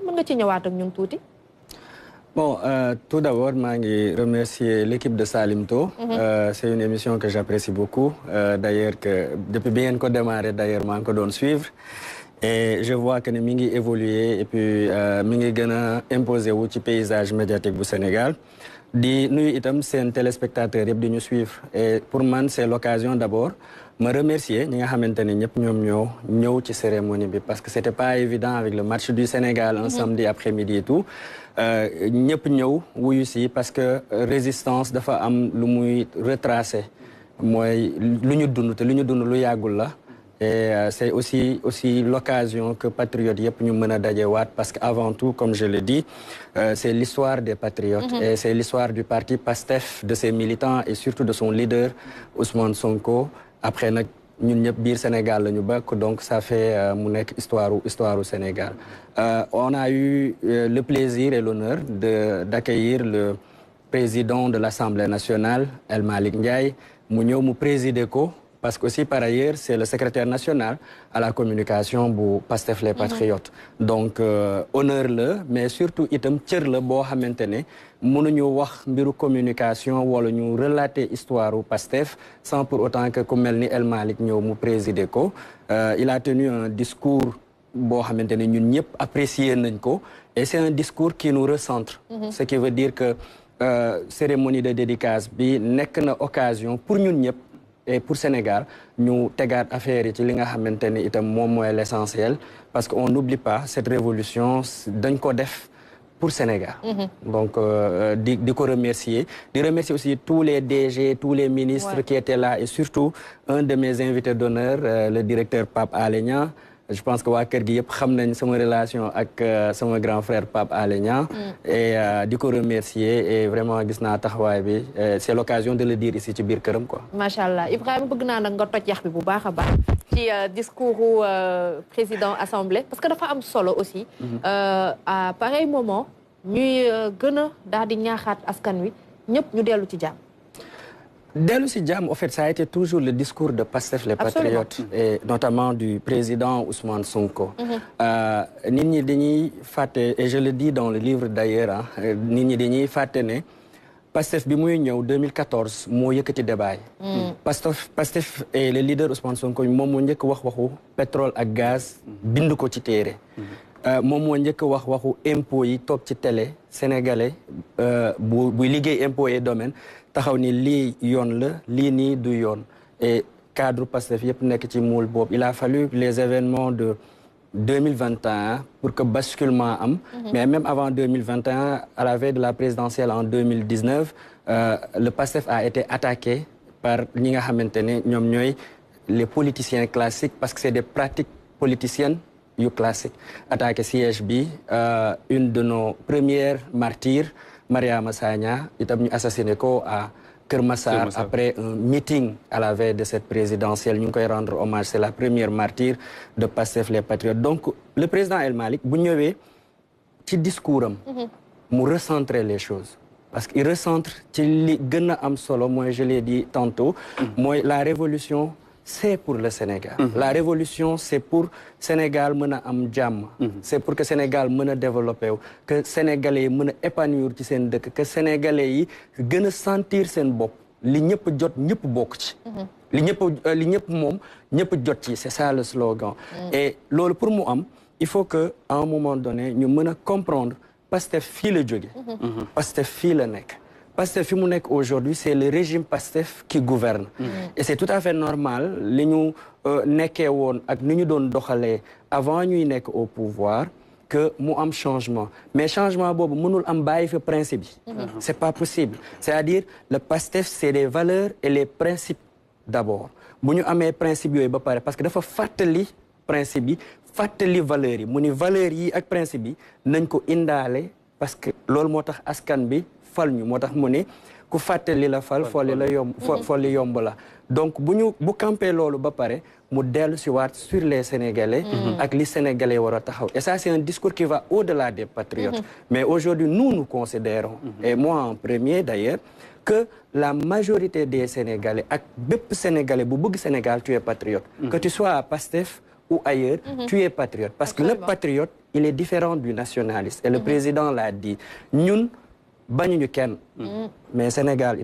mën nga ci ñëwaat ak ñun tuuti. Bon, tout d'abord, je remercier l'équipe de Salimto. C'est une émission que j'apprécie beaucoup. D'ailleurs, que depuis bien qu'on démarre, d'ailleurs, je dois suivre. Et je vois que nous avons évolué et puis nous avons imposé le paysage médiatique du Sénégal. Nous sommes téléspectateurs qui nous suivent. Et pour moi, c'est l'occasion d'abord de me remercier nous avons ñëw ci cérémonie parce que c'était pas évident avec le match du Sénégal un samedi après-midi et tout. ñëpp ñëw wuyu si parce que résistance dafa am lu muy retracé mooy lu ñu dund te lu ñu dund lu yàggul la. Et c'est aussi l'occasion que patriotes yëpp ñu mën a dajewaat parce que avant tout comme je le dis c'est l'histoire des patriotes et c'est l'histoire du parti PASTEF, de ses militants et surtout de son leader Ousmane Sonko. Après nag ñun ñëpp biir Sénégal la ñu bokk donc ça fait mu nekk histoire au Sénégal. On a eu le plaisir et l'honneur d'accueillir le président de l'Assemblée nationale El Malick Ndiaye mu ñëw mu présider ko. Parce que aussi par ailleurs c'est le secrétaire national à la communication bu PASTEF les Patriotes. Donc honneur la mais surtout itam cër la boo xamante ne mënuñu wax mbiru communication wala ñu relater histoire u PASTEF sans pour autant que ku mel ni El Malick ñëw mu présider ko. Il a tenu un discours boo xamante ne ñun ñëpp apprécier nañ ko et c'est un discours qui nous recentre. Ce qui veut dire que cérémonie de dédicace bi nekk na occasion pour ñun ñëpp. Et pour Sénégal, nous avons affaire à l'essentiel parce qu'on n'oublie pas cette révolution d'un codef pour Sénégal. Donc, de remercier. De remercier aussi tous les DG, tous les ministres qui étaient là et surtout un de mes invités d'honneur, le directeur Pape Alé Niang. Je pense que waa kër gi yëpp xam nañ sama relation ak sama grand frère Pape Alé Niang et di ko remercier et vraiment gis naa taxawaay bi c'est l'occasion de le dire ici ci biir këram quoi. macha allah Ibrahima bëgg naa nag nga toj yax bi bu baax a baax ci discours président assemblée parce que dafa am solo aussi. À pareil moment ñuy gën a daal di ñaaxaat askan wi ñëpp ñu dellu ci jàmm. Dès si jàmm, en fait, ça a été toujours le discours de PASTEF les Patriotes, et notamment du président Ousmane Sonko. Nini Deni Fate, et je le dis dans le livre d'ailleurs, Nini Deni Fatene, PASTEF Bimouigno 2014, moo yëkkati débat. PASTEF et le leader Ousmane Sonko, moom moo njëkk wax waxu pétrole ak gaz, bind ko ci téere. Moom moo njëkk wax waxu impôts yi toog ci télé sénégalais buy liggéey impôts et domaine. taxaw ni lii yoon la lii nii du yoon et cadre PASTEF yëpp nekk ci moule boobu il a fallu les événements de 2021 pour que basculement am mais même avant 2021 à la veille de la présidentielle en 2019 le PASTEF a été attaqué par ñi nga xamante ne ñoom ñooy les politiciens classiques parce que c'est des pratiques politiciennes yu classiques attaqué siège bi une de nos premières martyrs Mariama Sagna itam ñu assassiné ko à Keur Massar après un meeting à la veille de cette présidentielle ñu ngi koy rendre hommage c'est la première martyre de PASTEF les Patriotes donc le président El Malick bu ñëwee ci discours am mu recentrer les choses parce qu'il recentre ci li gën a am solo mooy je l'ai dit tantôt mooy la révolution c'est pour le Sénégal. La révolution, c'est pour Sénégal mën a am jàmm. C'est pour que Sénégal mën a développer wu. Que Sénégalais yi mën a épanouir ci seen dëkk. Que Sénégalais yi gën a sentir seen bopp. Li ñëpp jot ñëpp bokk ci. li ñëpp moom ñëpp jot ci. C'est ça le slogan. Et loolu pour mu am, il faut que à un moment donné ñu mën a comprendre PASTEF fii la jóge. PASTEF fii la nekk. PASTEF fi mu nekk aujourd'hui c'est le régime PASTEF qui gouverne et c'est tout à fait normal li ñu nekkee woon ak ni ñu doon doxalee avant ñuy nekk au pouvoir que mu am changement mais changement boobu mënul am bàyyi fi principe yi c'est pas possible c'est-à-dire le PASTEF c'est les valeurs et les principes d'abord bu ñu amee principes yooyu ba pare parce que dafa fàttali principe yi fàttali valeurs yi mu ni valeurs yi ak principe yi nañ ko indaale parce que loolu moo tax askan bi fal ñu moo tax mu ne ku fàttali la fal folli la yomb folli yomb la donc bu campé loolu ba pare mu dellu si waat sur les Sénégalais ak li Sénégalais war a taxaw et ça c'est un discours qui va au-delà des patriotes mais aujourd'hui nous considérons et moi en premier d'ailleurs que la majorité des Sénégalais ak bépp Sénégalais bu bëgg Sénégal tu es patriote que tu sois à PASTEF ou ailleurs, tu es patriote. Parce que le patriote, il est différent du nationaliste. Et le président l'a dit. Nous, bañuñu kenn, mais Sénégal,